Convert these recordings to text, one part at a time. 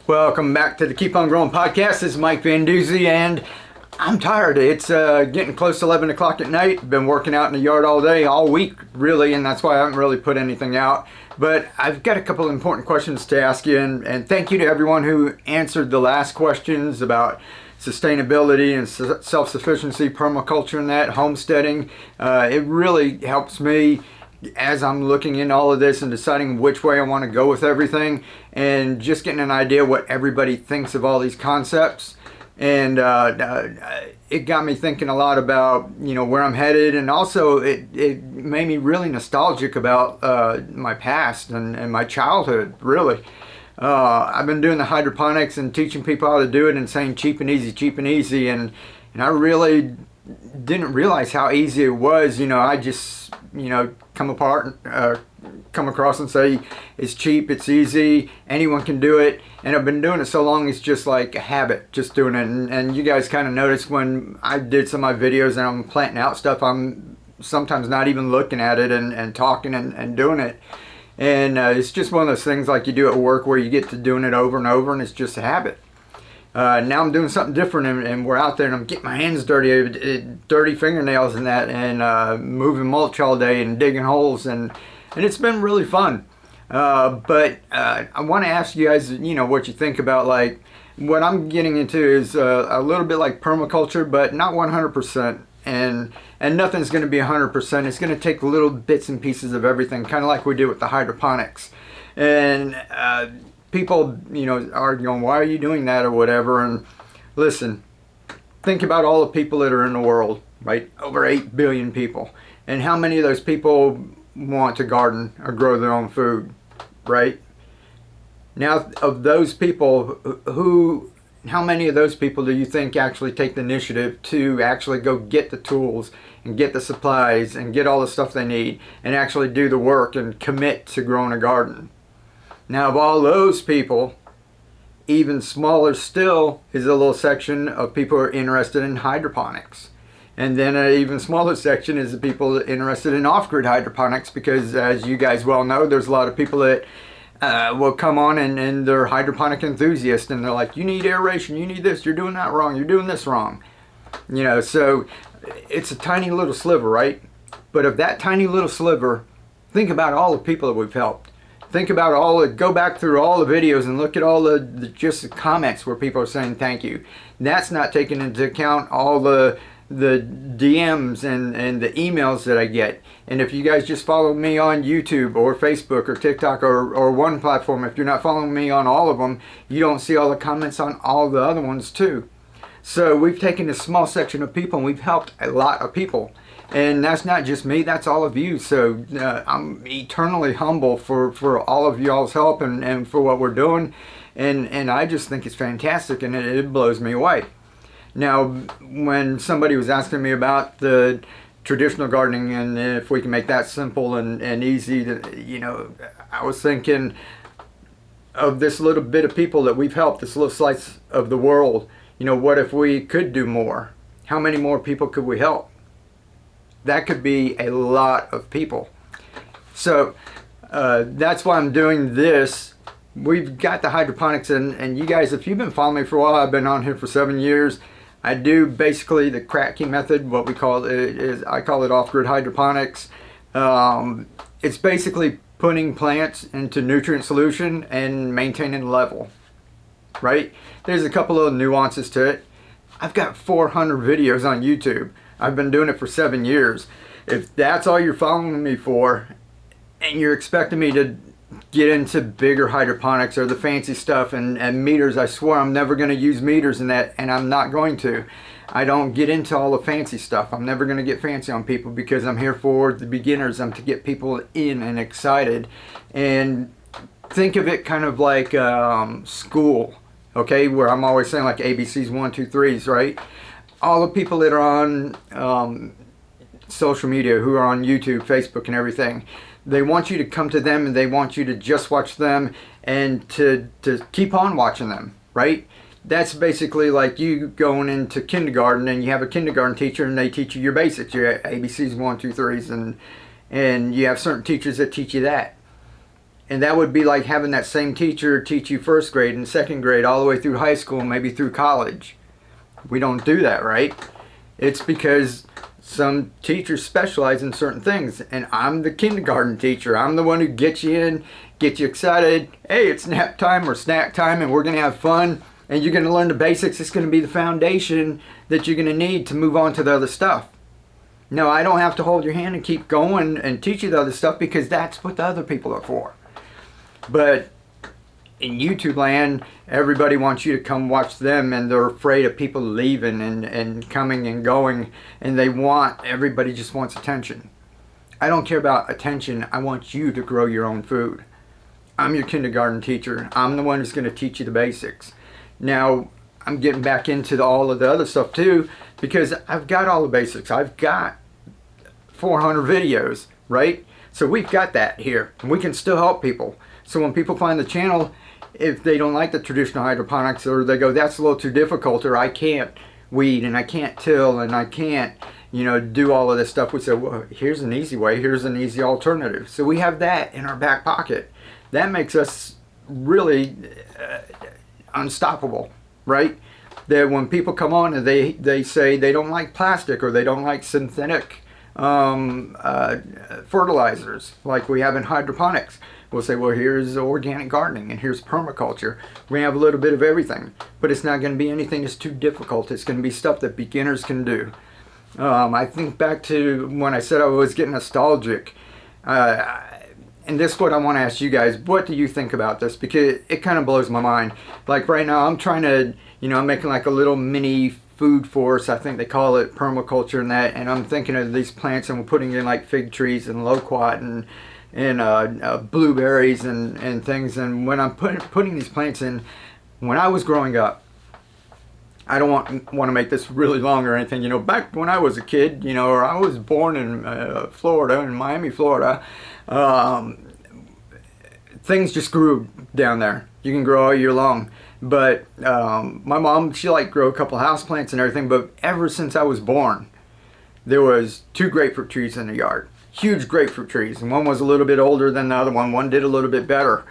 Welcome back to the Keep On Growing podcast. This is Mike Van Doozy, and I'm tired. It's getting close to 11 o'clock at night. Been working out in the yard all day, all week, really, and that's why I haven't really put anything out. But I've got a couple of important questions to ask you, and thank you to everyone who answered the last questions about sustainability and self-sufficiency, permaculture, and that, homesteading. It really helps me as I'm looking into all of this and deciding which way I want to go with everything, and just getting an idea what everybody thinks of all these concepts. And it got me thinking a lot about, where I'm headed, and also it made me really nostalgic about my past and my childhood, really. I've been doing the hydroponics and teaching people how to do it and saying cheap and easy, and I really didn't realize how easy it was. I just come across and say it's cheap, it's easy, anyone can do it, and I've been doing it so long it's just like a habit, just doing it. And you guys kind of noticed when I did some of my videos and I'm planting out stuff, I'm sometimes not even looking at it and talking and doing it. And it's just one of those things like you do at work where you get to doing it over and over, and it's just a habit. Now I'm doing something different, and we're out there and I'm getting my hands dirty fingernails and that, and moving mulch all day and digging holes, and it's been really fun. But I want to ask you guys, what you think about, like, what I'm getting into is a little bit like permaculture, but not 100%. And nothing's going to be 100%. It's going to take little bits and pieces of everything, kind of like we did with the hydroponics. And people, are going, why are you doing that or whatever? And listen, think about all the people that are in the world, right? Over 8 billion people. And how many of those people want to garden or grow their own food, right? Now, of those people, how many of those people do you think actually take the initiative to actually go get the tools and get the supplies and get all the stuff they need and actually do the work and commit to growing a garden? Now, of all those people, even smaller still is a little section of people who are interested in hydroponics. And then an even smaller section is the people interested in off-grid hydroponics, because as you guys well know, there's a lot of people that will come on and they're hydroponic enthusiasts, and they're like, you need aeration, you need this, you're doing that wrong, you're doing this wrong. So it's a tiny little sliver, right? But of that tiny little sliver, think about all the people that we've helped. Think about go back through all the videos and look at all just the comments where people are saying thank you. That's not taking into account all the DMs and the emails that I get. And if you guys just follow me on YouTube or Facebook or TikTok or one platform, if you're not following me on all of them, you don't see all the comments on all the other ones too. So we've taken a small section of people and we've helped a lot of people. And that's not just me, that's all of you. So I'm eternally humble for all of y'all's help and for what we're doing. And I just think it's fantastic, and it blows me away. Now, when somebody was asking me about the traditional gardening and if we can make that simple and easy, I was thinking of this little bit of people that we've helped, this little slice of the world. What if we could do more? How many more people could we help? That could be a lot of people. So that's why I'm doing this. We've got the hydroponics, and you guys, if you've been following me for a while, I've been on here for 7 years. I do basically the crack key method. What we call it is, I call it off-grid hydroponics. It's basically putting plants into nutrient solution and maintaining level, right? There's a couple of nuances to it. I've got 400 videos on YouTube. I've been doing it for 7 years. If that's all you're following me for, and you're expecting me to get into bigger hydroponics or the fancy stuff and meters, I swear I'm never going to use meters in that, and I'm not going to. I don't get into all the fancy stuff. I'm never going to get fancy on people, because I'm here for the beginners. I'm to get people in and excited. And think of it kind of like school, okay, where I'm always saying like ABCs 1, 2, 3s, right? All the people that are on social media, who are on YouTube, Facebook, and everything, they want you to come to them, and they want you to just watch them and to keep on watching them, right? That's basically like you going into kindergarten and you have a kindergarten teacher and they teach you your basics, your ABCs 1, 2, 3s, and you have certain teachers that teach you that. And that would be like having that same teacher teach you first grade and second grade all the way through high school, maybe through college. We don't do that, right? It's because some teachers specialize in certain things, and I'm the kindergarten teacher. I'm the one who gets you in, gets you excited. Hey, it's nap time or snack time, and we're gonna have fun, and you're gonna learn the basics. It's gonna be the foundation that you're gonna need to move on to the other stuff. No, I don't have to hold your hand and keep going and teach you the other stuff, because that's what the other people are for. But in YouTube land, everybody wants you to come watch them, and they're afraid of people leaving and coming and going, and everybody just wants attention. I don't care about attention. I want you to grow your own food. I'm your kindergarten teacher. I'm the one who's going to teach you the basics. Now, I'm getting back into all of the other stuff too, because I've got all the basics. I've got 400 videos, right? So we've got that here, and we can still help people. So when people find the channel, if they don't like the traditional hydroponics, or they go, that's a little too difficult, or I can't weed and I can't till and I can't, do all of this stuff, we say, well, here's an easy way, here's an easy alternative. So we have that in our back pocket. That makes us really unstoppable, right? That when people come on and they say they don't like plastic, or they don't like synthetic fertilizers like we have in hydroponics, we'll say, well, here's organic gardening and here's permaculture. We're going to have a little bit of everything, but it's not going to be anything that's too difficult. It's going to be stuff that beginners can do. I think back to when I said I was getting nostalgic, and this is what I want to ask you guys. What do you think about this? Because it kind of blows my mind. Like right now, I'm trying to, I'm making like a little mini food forest. I think they call it permaculture and that. And I'm thinking of these plants, and we're putting in like fig trees and loquat and blueberries and things. And when I'm putting these plants in, when I was growing up, I don't want to make this really long or anything. Back when I was a kid, or I was born in Florida, in Miami, Florida, things just grew down there. You can grow all year long. But my mom, she liked to grow a couple house plants and everything. But ever since I was born, there was 2 grapefruit trees in the yard. Huge grapefruit trees, and one was a little bit older than the other one. One did a little bit better.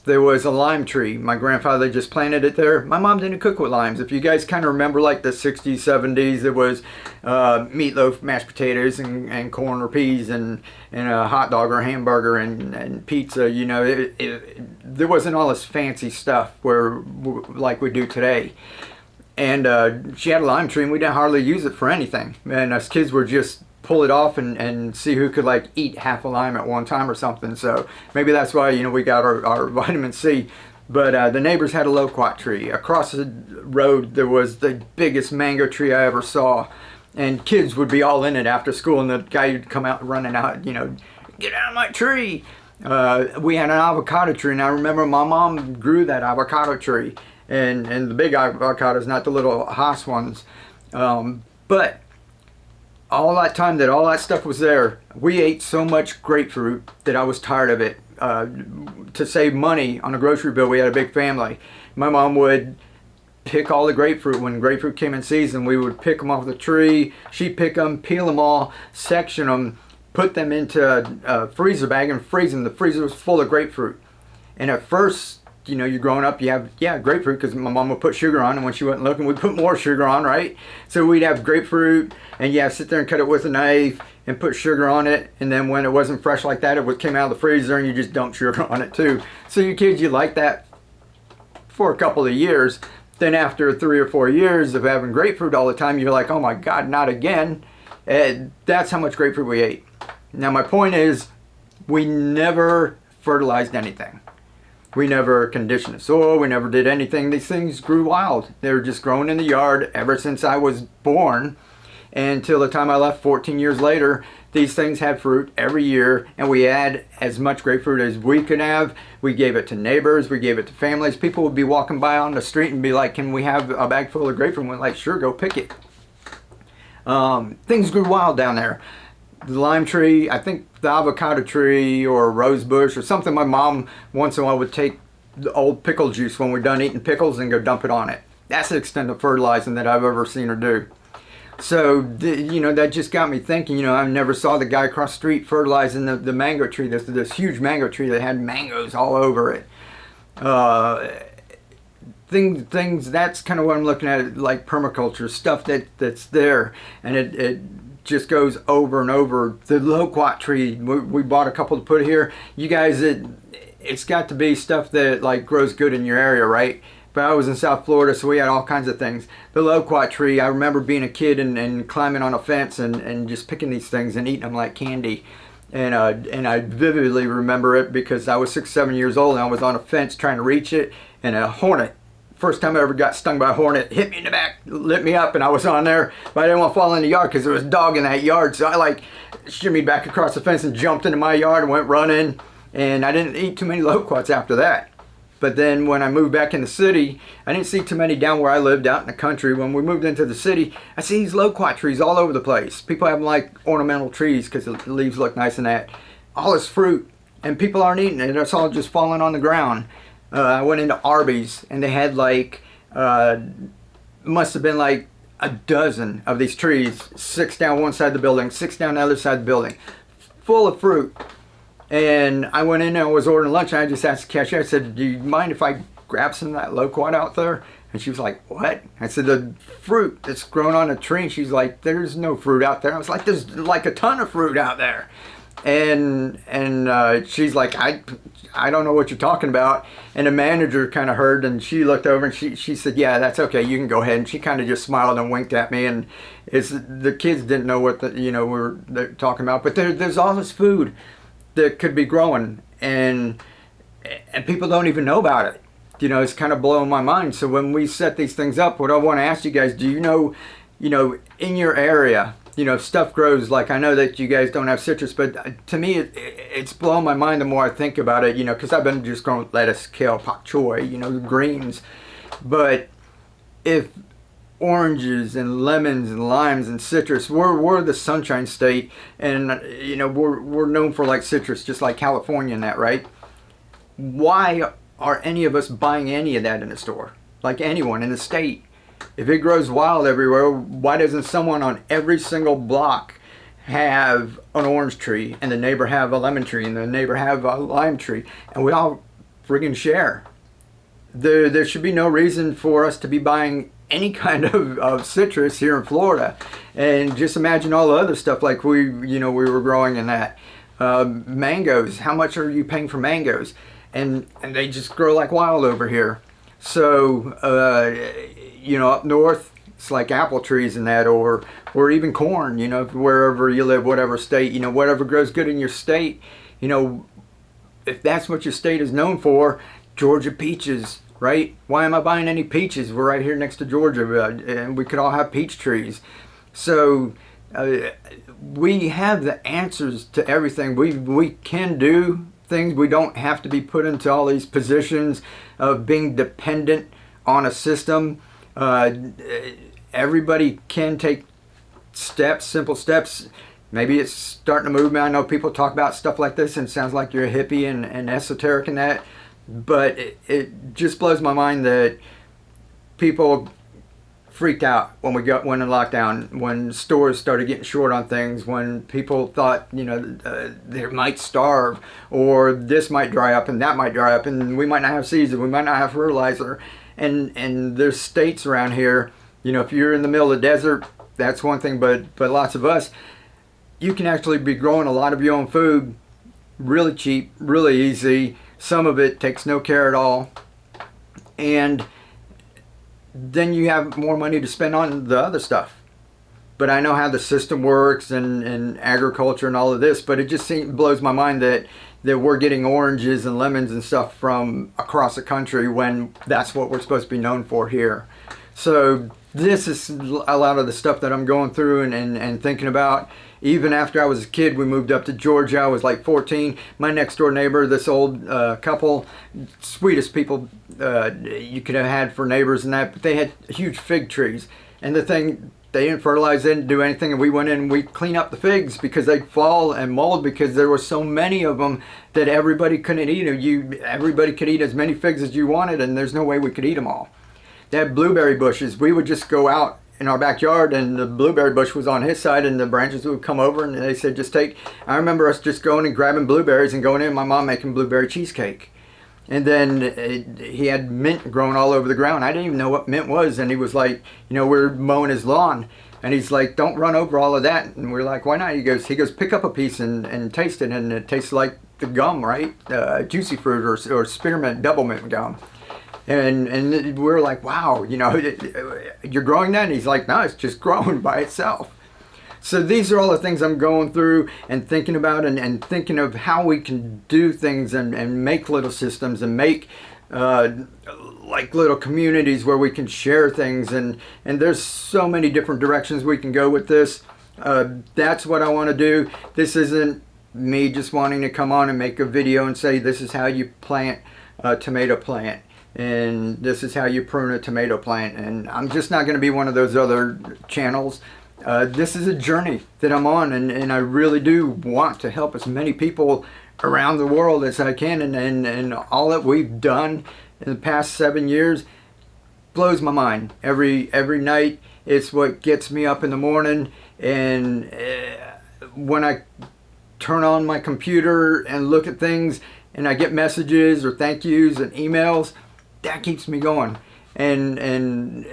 There was a lime tree. My grandfather just planted it there. My mom didn't cook with limes. If you guys kind of remember like the 60s, 70s, there was meatloaf, mashed potatoes, and corn or peas, and a hot dog or hamburger and pizza. There wasn't all this fancy stuff like we do today. And she had a lime tree, and we didn't hardly use it for anything. And us kids were just pull it off and see who could like eat half a lime at one time or something. So maybe that's why we got our vitamin C. But the neighbors had a loquat tree. Across the road there was the biggest mango tree I ever saw, and kids would be all in it after school, and the guy would come out running out, get out of my tree. We had an avocado tree, and I remember my mom grew that avocado tree, and the big avocados, not the little Haas ones. But all that time that all that stuff was there, we ate so much grapefruit that I was tired of it. To save money on a grocery bill, we had a big family. My mom would pick all the grapefruit. When grapefruit came in season, we would pick them off the tree. She'd pick them, peel them all, section them, put them into a freezer bag and freeze them. The freezer was full of grapefruit. And at first, you're growing up, you have, grapefruit, because my mom would put sugar on, and when she wasn't looking, we'd put more sugar on, right? So we'd have grapefruit, and sit there and cut it with a knife and put sugar on it, and then when it wasn't fresh like that, it came out of the freezer, and you just dumped sugar on it too. So you kids, you like that for a couple of years. Then after 3 or 4 years of having grapefruit all the time, you're like, oh my God, not again. And that's how much grapefruit we ate. Now my point is, we never fertilized anything. We never conditioned the soil. We never did anything. These things grew wild. They were just growing in the yard ever since I was born. Until the time I left 14 years later, these things had fruit every year, and we had as much grapefruit as we could have. We gave it to neighbors. We gave it to families. People would be walking by on the street and be like, can we have a bag full of grapefruit? And we're like, sure, go pick it. Things grew wild down there. The lime tree, I think the avocado tree or rose bush or something, my mom once in a while would take the old pickle juice when we're done eating pickles and go dump it on it. That's the extent of fertilizing that I've ever seen her do. So, that just got me thinking, I never saw the guy across the street fertilizing the mango tree, this huge mango tree that had mangoes all over it. Things that's kind of what I'm looking at, like permaculture, stuff that's there, and it just goes over and over. The loquat tree, we bought a couple to put here. You guys, it's got to be stuff that like grows good in your area, right? But I was in South Florida, so we had all kinds of things. The loquat tree, I remember being a kid and climbing on a fence and just picking these things and eating them like candy. And I vividly remember it because I was 6, 7 years old and I was on a fence trying to reach it, and a hornet, first time I ever got stung by a hornet, hit me in the back, lit me up, and I was on there, but I didn't want to fall in the yard because there was a dog in that yard. So I like shimmied back across the fence and jumped into my yard and went running, and I didn't eat too many loquats after that. But then when I moved back in the city, I didn't see too many down where I lived out in the country. When we moved into the city, I see these loquat trees all over the place. People have them like ornamental trees because the leaves look nice and that. All this fruit, and people aren't eating it. It's all just falling on the ground. I went into Arby's and they had like, must have been like a dozen of these trees, 6 down one side of the building, 6 down the other side of the building, full of fruit. And I went in there and was ordering lunch, and I just asked the cashier, I said, do you mind if I grab some of that loquat out there? And she was like, what? I said, the fruit that's grown on a tree. And she's like, there's no fruit out there. I was like, there's like a ton of fruit out there. And she's like, I don't know what you're talking about. And the manager kind of heard, and she looked over and she said, yeah, that's okay, you can go ahead. And she kind of just smiled and winked at me. And the kids didn't know what they're talking about. But there's all this food that could be growing, and people don't even know about it. It's kind of blowing my mind. So when we set these things up, what I want to ask you guys, do you know, in your area, stuff grows, like I know that you guys don't have citrus, but to me it's blowing my mind the more I think about it, because I've been just growing lettuce, kale, pak choy, greens. But if oranges and lemons and limes and citrus, we're the sunshine state, and we're known for like citrus, just like California and that, right? Why are any of us buying any of that in the store? Like anyone in the state, if it grows wild everywhere, why doesn't someone on every single block have an orange tree, and the neighbor have a lemon tree, and the neighbor have a lime tree, and we all friggin' share? There should be no reason for us to be buying any kind of citrus here in Florida. And just imagine all the other stuff like we were growing in that. Mangoes, how much are you paying for mangoes? And they just grow like wild over here. So, up north, it's like apple trees and that, or even corn, wherever you live, whatever state, whatever grows good in your state, if that's what your state is known for. Georgia peaches, right? Why am I buying any peaches? We're right here next to Georgia, and we could all have peach trees. So we have the answers to everything. We can do things. We don't have to be put into all these positions of being dependent on a system. Everybody can take steps, simple steps. Maybe it's starting a movement. I know people talk about stuff like this and it sounds like you're a hippie and esoteric in that. But it just blows my mind that people freaked out when we went in lockdown, when stores started getting short on things, when people thought, they might starve, or this might dry up and that might dry up, and we might not have seeds, and we might not have fertilizer. And there's states around here, if you're in the middle of the desert, that's one thing, but lots of us, you can actually be growing a lot of your own food really cheap, really easy. Some of it takes no care at all, and then you have more money to spend on the other stuff. But I know how the system works and agriculture and all of this, but it just blows my mind that we're getting oranges and lemons and stuff from across the country when that's what we're supposed to be known for here. So this is a lot of the stuff that I'm going through and thinking about. Even after I was a kid, we moved up to Georgia. I was like 14. My next door neighbor, this old couple, sweetest people you could have had for neighbors and that, but they had huge fig trees. And the thing, they didn't fertilize, they didn't do anything, and we went in and we cleaned up the figs because they'd fall and mold because there were so many of them that everybody couldn't eat them. Everybody could eat as many figs as you wanted, and there's no way we could eat them all. They had blueberry bushes. We would just go out in our backyard, and the blueberry bush was on his side, and the branches would come over, and they said, just take. I remember us just going and grabbing blueberries and going in, my mom making blueberry cheesecake. And then he had mint growing all over the ground. I didn't even know what mint was, and he was like, we're mowing his lawn, and he's like, don't run over all of that. And we're like, why not? He goes, pick up a piece and taste it, and it tastes like the gum, right? Juicy fruit or spearmint double mint gum. And we're like, wow, you're growing that? And he's like, no, it's just growing by itself. So these are all the things I'm going through and thinking about, and thinking of how we can do things and make little systems and make like little communities where we can share things. And there's so many different directions we can go with this. That's what I want to do. This isn't me just wanting to come on and make a video and say this is how you plant a tomato plant, and this is how you prune a tomato plant, and I'm just not going to be one of those other channels. This is a journey that I'm on, and I really do want to help as many people around the world as I can, and all that we've done in the past 7 years blows my mind. Every night, it's what gets me up in the morning, and when I turn on my computer and look at things and I get messages or thank yous and emails, that keeps me going. And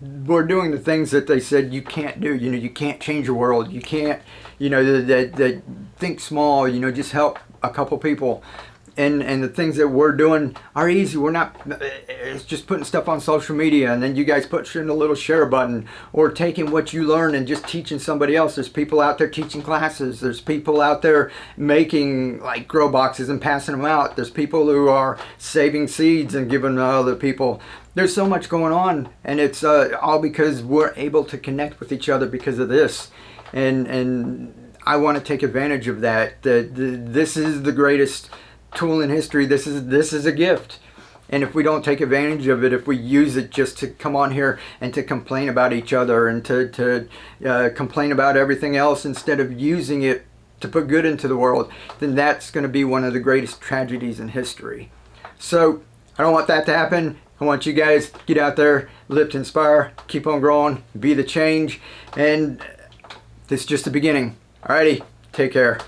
we're doing the things that they said you can't do. You can't change the world. You can't, that think small, just help a couple people. And the things that we're doing are easy. We're not, it's just putting stuff on social media, and then you guys pushing the little share button, or taking what you learn and just teaching somebody else. There's people out there teaching classes. There's people out there making like grow boxes and passing them out. There's people who are saving seeds and giving them to other people. There's so much going on, and it's all because we're able to connect with each other because of this. And I want to take advantage of that. This is the greatest tool in history. This is a gift, and if we don't take advantage of it, if we use it just to come on here and to complain about each other and to complain about everything else instead of using it to put good into the world, then that's going to be one of the greatest tragedies in history. So I don't want that to happen. I want you guys to get out there, lift, inspire, keep on growing, be the change, and this is just the beginning. Alrighty, take care.